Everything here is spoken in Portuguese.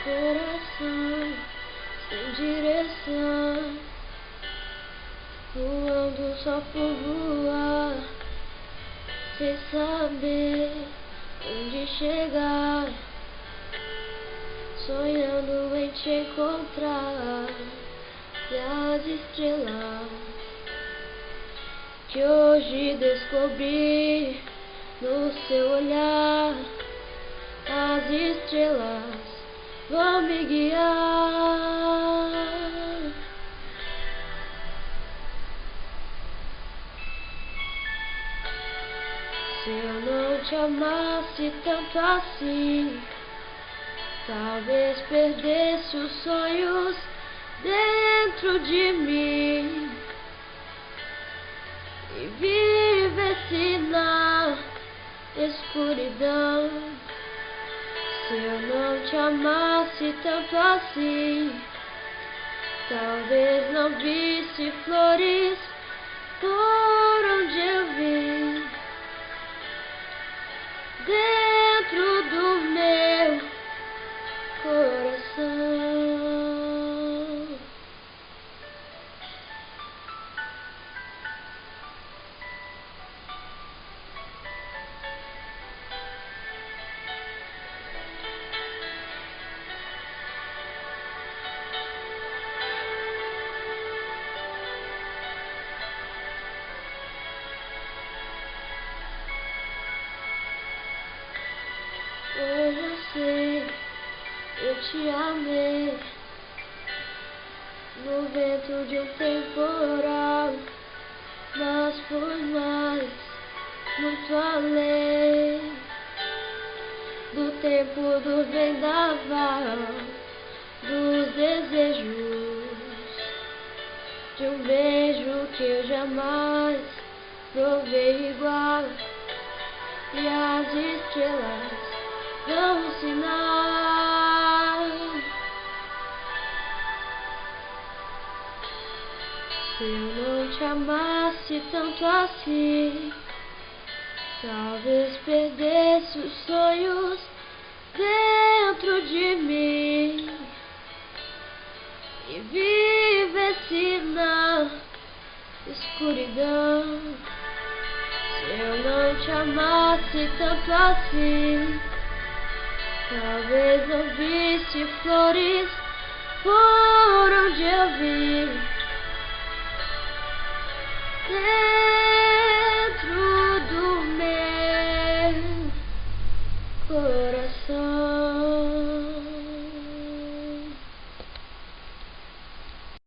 coração sem direção, voando só por voar, sem saber onde chegar, sonhando em te encontrar. E as estrelas que hoje descobri no seu olhar, as estrelas vão me guiar. Se eu não te amasse tanto assim, talvez perdesse os sonhos dentro de mim e vivesse na escuridão. Se eu não te amasse tanto assim, talvez não visse flores por onde eu vim, dentro do meu coração. Hoje eu sei, eu te amei no vento de um temporal, mas foi mais, muito além do tempo do vendaval, dos desejos de um beijo que eu jamais provei igual. E as estrelas dão um sinal. Se eu não te amasse tanto assim, talvez perdesse os sonhos dentro de mim e vivesse na escuridão. Se eu não te amasse tanto assim, talvez não visse flores por onde eu vim, dentro do meu coração.